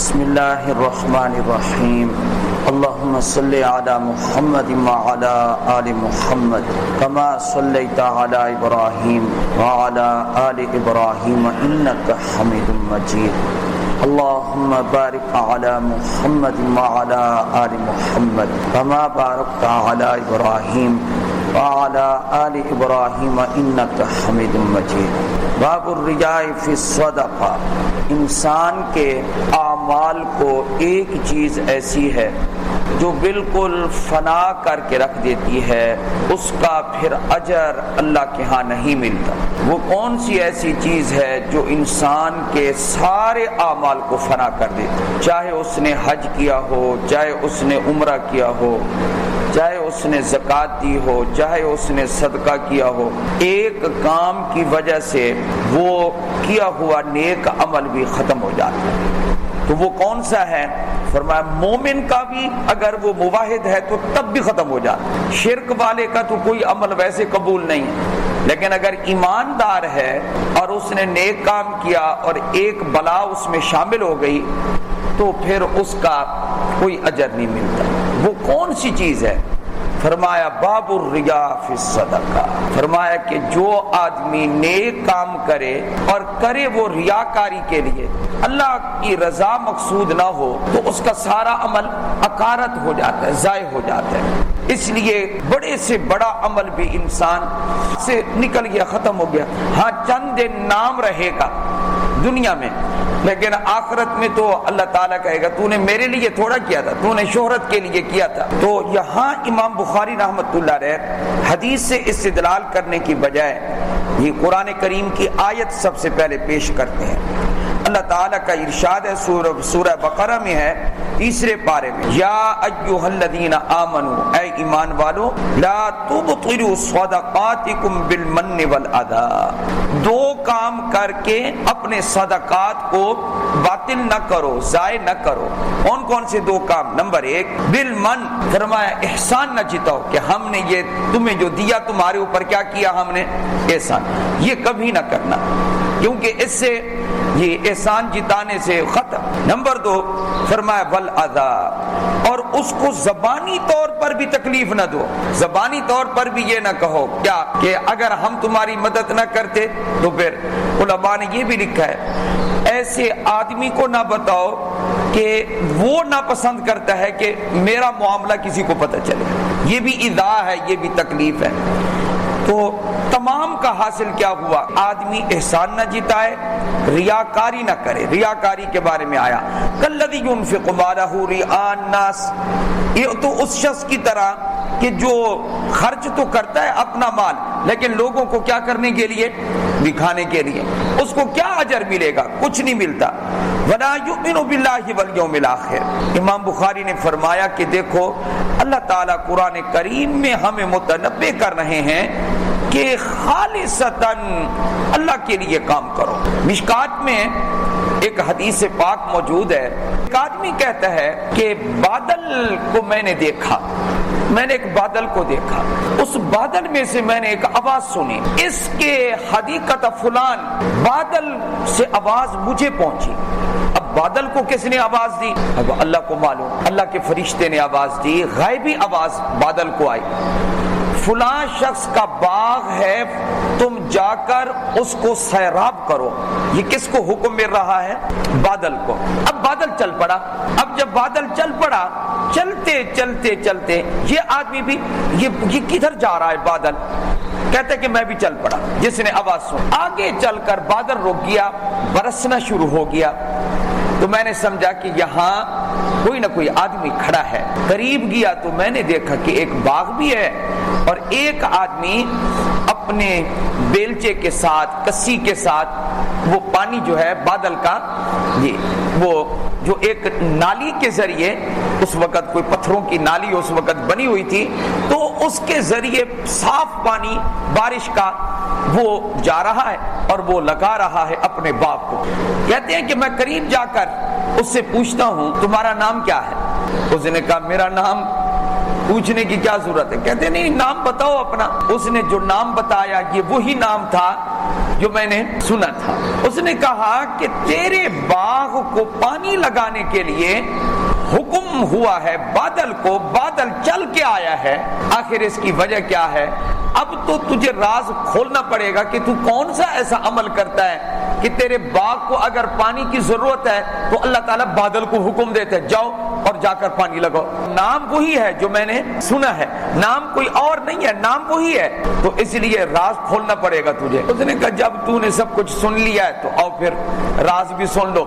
بسم اللہ الرحمن الرحیم اللہم صلی علی محمد وعلی آل محمد کما صلیت علی ابراہیم وعلی آل ابراہیم انک حمید مجید اللہم بارک علی محمد وعلی آل محمد کما بارکت علی ابراہیم وعلی آل ابراہیم انک حمید مجید۔ باب الرجاء فی الصدقہ، انسان کے اعمال کو ایک چیز ایسی ہے جو بالکل فنا کر کے رکھ دیتی ہے، اس کا پھر اجر اللہ کے ہاں نہیں ملتا۔ وہ کون سی ایسی چیز ہے جو انسان کے سارے اعمال کو فنا کر دیتی، چاہے اس نے حج کیا ہو، چاہے اس نے عمرہ کیا ہو، چاہے اس نے زکوٰۃ دی ہو، چاہے اس نے صدقہ کیا ہو، ایک کام کی وجہ سے وہ کیا ہوا نیک عمل بھی ختم ہو جاتا ہے۔ تو وہ کون سا ہے؟ فرمایا مومن کا بھی اگر وہ موحد ہے تو تب بھی ختم ہو جاتا ہے۔ شرک والے کا تو کوئی عمل ویسے قبول نہیں ہے، لیکن اگر ایماندار ہے اور اس نے نیک کام کیا اور ایک بلا اس میں شامل ہو گئی تو پھر اس کا کوئی اجر نہیں ملتا۔ وہ کون سی چیز ہے؟ فرمایا باب الرجاء فی الصدقہ، فرمایا کہ جو آدمی نیک کام کرے اور کرے وہ ریاکاری کے لیے، اللہ کی رضا مقصود نہ ہو تو اس کا سارا عمل اکارت ہو جاتا ہے، ضائع ہو جاتا ہے۔ اس لیے بڑے سے بڑا عمل بھی انسان سے نکل گیا، ختم ہو گیا۔ ہاں چند دن نام رہے گا دنیا میں، لیکن آخرت میں تو اللہ تعالیٰ کہے گا تو نے میرے لیے تھوڑا کیا تھا، تو نے شہرت کے لیے کیا تھا۔ تو یہاں امام بخاری رحمۃ اللہ علیہ حدیث سے استدلال کرنے کی بجائے یہ قرآن کریم کی آیت سب سے پہلے پیش کرتے ہیں۔ اللہ تعالیٰ کا ارشاد ہے سورہ بقرہ میں ہے، تیسرے پارے میں، یا ایھا الذین آمنوا، اے ایمان والو، لا تبطلوا صدقاتکم بالمن والاذی، دو کام کر کے اپنے صدقات کو باطل نہ کرو، ضائع نہ کرو۔ کون کون سے دو کام؟ نمبر ایک بالمن، فرمایا احسان نہ جتاؤ کہ ہم نے یہ تمہیں جو دیا تمہارے اوپر کیا کیا ہم نے؟ احسان، یہ کبھی نہ کرنا، کیونکہ اس سے یہ احسان جتانے سے ختم۔ نمبر دو فرمایا والاذی، اور اس کو زبانی طور پر بھی تکلیف نہ دو، زبانی طور پر بھی یہ نہ کہو کیا کہ اگر ہم تمہاری مدد نہ کرتے تو پھر علماء نے یہ بھی لکھا ہے ایسے آدمی کو نہ بتاؤ کہ وہ ناپسند کرتا ہے کہ میرا معاملہ کسی کو پتہ چلے، یہ بھی ایذا ہے، یہ بھی تکلیف ہے۔ تو تمام کا حاصل کیا ہوا؟ آدمی احسان نہ جتائے، ریاکاری نہ کرے۔ ریاکاری کے بارے میں آیا کالذی ينفق مالہ رئاء الناس، یہ تو اس شخص کی طرح کہ جو خرچ تو کرتا ہے اپنا مال لیکن لوگوں کو کیا کرنے کے لیے؟ دکھانے کے لیے۔ اس کو کیا اجر ملے گا؟ کچھ نہیں ملتا۔ ولا یؤمن باللہ والیوم الآخر، امام بخاری نے فرمایا کہ دیکھو اللہ تعالیٰ قرآن کریم میں ہمیں متنبہ کر رہے ہیں کہ خالصتاً اللہ کے لیے کام کرو۔ مشکات میں ایک حدیث پاک موجود ہے، ایک آدمی کہتا ہے کہ بادل کو میں نے دیکھا، میں نے ایک بادل کو دیکھا، اس بادل میں سے میں نے ایک آواز سنی، اس کے حدیقت فلان، بادل سے آواز مجھے پہنچی۔ اب بادل کو کس نے آواز دی؟ اب اللہ کو معلوم، اللہ کے فرشتے نے آواز دی، غیبی آواز بادل کو آئی، فلاں شخص کا باغ ہے، تم جا کر اس کو سیراب کرو۔ یہ کس کو حکم مل رہا ہے؟ بادل کو۔ اب بادل چل پڑا۔ اب جب بادل چل پڑا، چلتے چلتے چلتے یہ آدمی بھی یہ کدھر جا رہا ہے؟ بادل کہتے کہ میں بھی چل پڑا، جس نے آواز سن۔ آگے چل کر بادل رک گیا، برسنا شروع ہو گیا، تو میں نے سمجھا کہ یہاں کوئی نہ کوئی آدمی کھڑا ہے۔ قریب گیا تو میں نے دیکھا کہ ایک باغ بھی ہے اور ایک آدمی اپنے بیلچے کے ساتھ، کسی کے ساتھ وہ پانی جو ہے بادل کا، یہ وہ جو ایک نالی کے ذریعے، اس وقت کوئی پتھروں کی نالی اس وقت بنی ہوئی تھی، تو اس کے ذریعے صاف پانی بارش کا وہ جا رہا ہے اور وہ لگا رہا ہے اپنے باغ کو۔ کہتے ہیں کہ میں قریب جا کر اس سے پوچھتا ہوں تمہارا نام کیا ہے؟ اس نے کہا میرا نام پوچھنے کی کیا ضرورت ہے، کہتے نہیں نام بتاؤ اپنا۔ اس نے جو نام بتایا یہ وہی نام تھا جو میں نے سنا تھا، اس نے کہا کہ تیرے باغ کو پانی لگانے کے لیے حکم ہوا ہے بادل کو، بادل چل کے آیا ہے، آخر اس کی وجہ کیا ہے؟ اب تو تجھے راز کھولنا پڑے گا کہ تو کون سا ایسا عمل کرتا ہے کہ تیرے باغ کو اگر پانی کی ضرورت ہے تو اللہ تعالیٰ بادل کو حکم دیتے ہیں جاؤ اور جا کر پانی لگاؤ۔ نام وہی ہے جو میں نے سنا ہے، نام کوئی اور نہیں ہے، نام وہی ہے، تو اس لیے راز کھولنا پڑے گا تجھے۔ اس نے کہا جب تو نے سب کچھ سن لیا ہے تو آؤ پھر راز بھی سن لو۔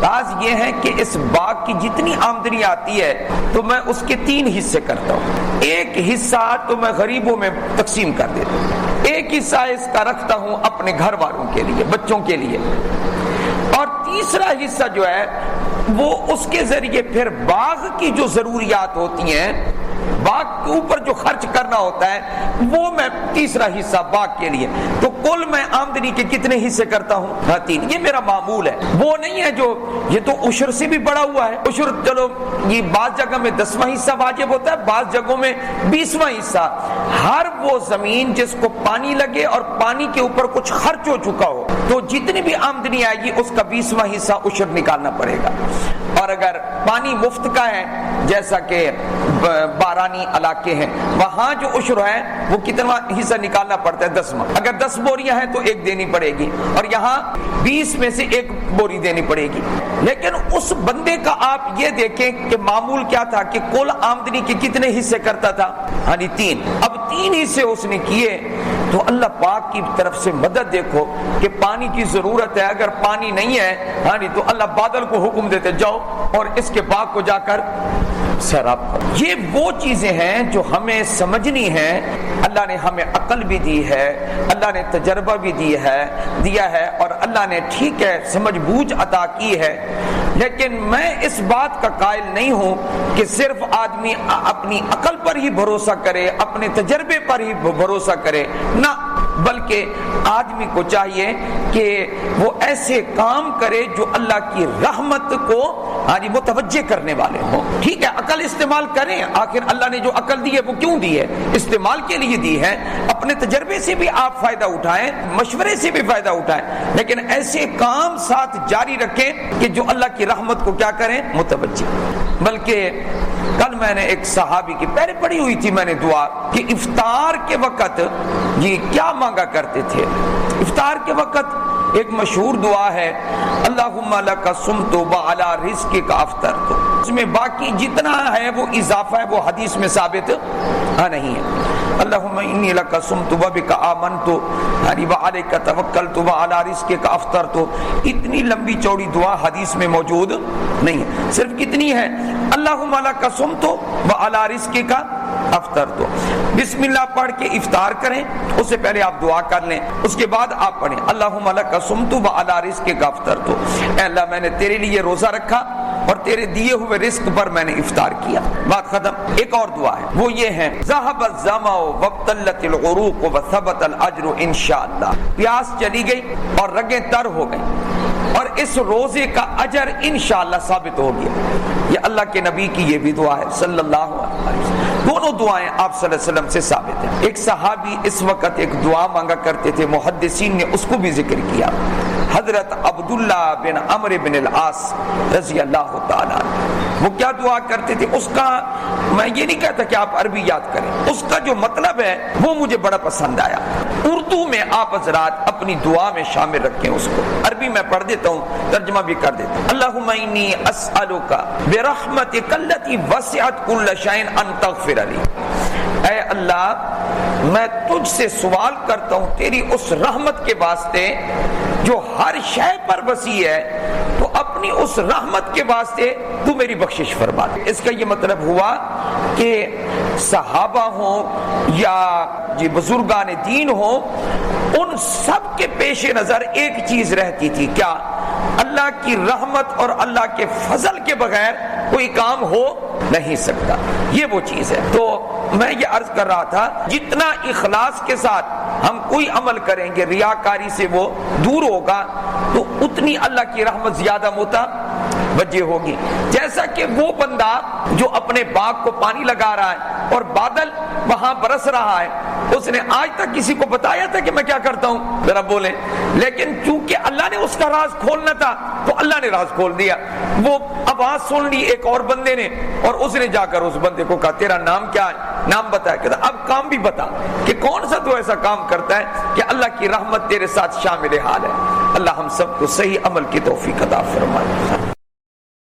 راز یہ ہے کہ اس باغ کی جتنی آمدنی آتی ہے تو میں اس کے 3 حصے کرتا ہوں۔ ایک حصہ تو میں غریبوں میں تقسیم کر دیتا ہوں، ایک حصہ اس کا رکھتا ہوں اپنے گھر والوں کے لیے، بچوں کے لیے، اور تیسرا حصہ جو ہے وہ اس کے ذریعے پھر باغ کی جو ضروریات ہوتی ہیں، باغ کے اوپر جو خرچ کرنا ہوتا ہے وہ میں تیسرا حصہ باغ کے لیے، تو کل میں آمدنی کے کتنے حصے کرتا ہوں؟ 3۔ یہ میرا معمول ہے، وہ نہیں ہے جو یہ تو عشر سے بھی بڑا ہوا ہے۔ عشر چلو یہ بعض جگہ میں 10واں حصہ واجب ہوتا ہے، بعض جگہوں میں 20واں حصہ۔ ہر وہ زمین جس کو پانی لگے اور پانی کے اوپر کچھ خرچ ہو چکا ہو تو جتنی بھی آمدنی آئے گی اس کا 20واں حصہ عشر نکالنا پڑے گا۔ اور اگر پانی مفت کا ہے جیسا کہ بارانی علاقے ہیں وہاں جو عشر ہے وہ کتنا حصہ نکالنا پڑتا ہے؟ 10واں۔ اگر 10 بوریاں ہیں تو 1 دینی پڑے گی، اور یہاں 20 میں سے 1 بوری دینی پڑے گی۔ لیکن اس بندے کا آپ یہ دیکھیں کہ معمول کیا تھا کہ کل آمدنی کے کتنے حصے کرتا تھا؟ 3۔ اب 3 حصے اس نے کیے تو اللہ پاک کی طرف سے مدد دیکھو کہ پانی کی ضرورت ہے، اگر پانی نہیں ہے تو اللہ بادل کو حکم دیتے جاؤ اور اس کے باغ کو جا کر سیراب کرو۔ یہ وہ چیزیں ہیں جو ہمیں سمجھنی ہیں۔ اللہ نے ہمیں عقل بھی دی ہے، اللہ نے تجربہ بھی دیا ہے اور اللہ نے ٹھیک ہے سمجھ بوجھ عطا کی ہے، لیکن میں اس بات کا قائل نہیں ہوں کہ صرف آدمی اپنی عقل پر ہی بھروسہ کرے، اپنے تجربے پر ہی بھروسہ کرے، نہ، بلکہ آدمی کو چاہیے کہ وہ ایسے کام کرے جو اللہ کی رحمت کو متوجہ کرنے والے ہوں۔ ٹھیک ہے عقل استعمال کریں، آخر اللہ نے جو عقل دی ہے وہ کیوں دی ہے؟ استعمال کے لیے دی ہے۔ اپنے تجربے سے بھی آپ فائدہ اٹھائیں، مشورے سے بھی فائدہ اٹھائیں، لیکن ایسے کام ساتھ جاری رکھیں کہ جو اللہ کی رحمت کو کیا کریں؟ متوجہ۔ بلکہ کل میں نے ایک صحابی کی پہلے پڑھی ہوئی تھی میں نے دعا کہ افطار کے وقت یہ کیا مانگا کرتے تھے۔ افطار کے وقت ایک مشہور دعا ہے اللہم لک صمت وعلی رزقک افطرت، اس میں باقی جتنا ہے وہ اضافہ ہے، وہ حدیث میں ثابت نہیں ہے۔ اللہم انی لک صمت وبک آمنت وعلیک توکلت وعلی رزقک افطرت، اتنی لمبی چوڑی دعا حدیث میں موجود نہیں ہے، صرف کتنی ہے اللہم لک صمت وعلی رزقک افطرت۔ بسم اللہ پڑھ کے افطار کریں، اس سے پہلے آپ دعا کر لیں، اس کے بعد آپ پڑھیں اللہم لک صمت وعلی رزقک افطرت، اے اللہ میں نے تیرے لیے روزہ رکھا اور تیرے دیے ہوئے رزق پر میں نے افطار کیا۔ بات ختم۔ ایک اور دعا ہے وہ یہ ہے ذهب الظمأ وابتلت العروق وثبت الاجر انشاءاللہ، پیاس چلی گئی اور رگیں تر ہو گئی اور اس روزے کا اجر انشاءاللہ ثابت ہو گیا۔ یہ اللہ کے نبی کی یہ بھی دعا ہے صلی اللہ علیہ وسلم۔ دونوں دعائیں آپ صلی اللہ علیہ وسلم سے ثابت ہیں۔ ایک صحابی اس وقت ایک دعا مانگا کرتے تھے، محدثین نے اس کو بھی ذکر کیا، حضرت عبداللہ بن عمرو بن العاص رضی اللہ تعالیٰ عنہ۔ وہ کیا دعا کرتے تھے؟ اس کا میں یہ نہیں کہتا کہ آپ عربی یاد کریں، اس کا جو مطلب ہے وہ مجھے بڑا پسند آیا۔ اردو میں آپ حضرات اپنی دعا میں شامل رکھیں اس کو، عربی میں پڑھ دیتا ہوں، ترجمہ بھی کر دیتا ہوں۔ اللہم انی اسألک برحمتک التی وسعت کل شیء ان تغفر لی، اے اللہ میں تجھ سے سوال کرتا ہوں تیری اس رحمت کے واسطے جو ہر شے پر وسیع ہے، تو اپنی اس رحمت کے واسطے تو میری بخشش فرما دے۔ اس کا یہ مطلب ہوا کہ صحابہ ہوں یا یہ بزرگان دین ہوں، ان سب کے پیش نظر ایک چیز رہتی تھی، کیا؟ اللہ کی رحمت اور اللہ کے فضل کے بغیر کوئی کام ہو نہیں سکتا، یہ وہ چیز ہے۔ تو میں یہ عرض کر رہا تھا جتنا اخلاص کے ساتھ ہم کوئی عمل کریں گے ریاکاری سے وہ دور ہوگا تو اتنی اللہ کی رحمت زیادہ متوجہ ہوگی۔ جیسا کہ وہ بندہ جو اپنے باغ کو پانی لگا رہا ہے اور بادل وہاں برس رہا ہے اس نے آج تک کسی کو بتایا تھا کہ میں کیا کرتا ہوں؟ ذرا بولیں. لیکن چونکہ اللہ نے اس کا راز کھولنا تھا تو اللہ نے راز کھول دیا. وہ آواز سن لی ایک اور بندے نے اور اس نے جا کر اس بندے کو کہا تیرا نام کیا ہے؟ نام بتایا. کہتا اب کام بھی بتا کہ کون سا تو ایسا کام کرتا ہے کہ اللہ کی رحمت تیرے ساتھ شامل حال ہے. اللہ ہم سب کو صحیح عمل کی توفیق عطا فرمائے.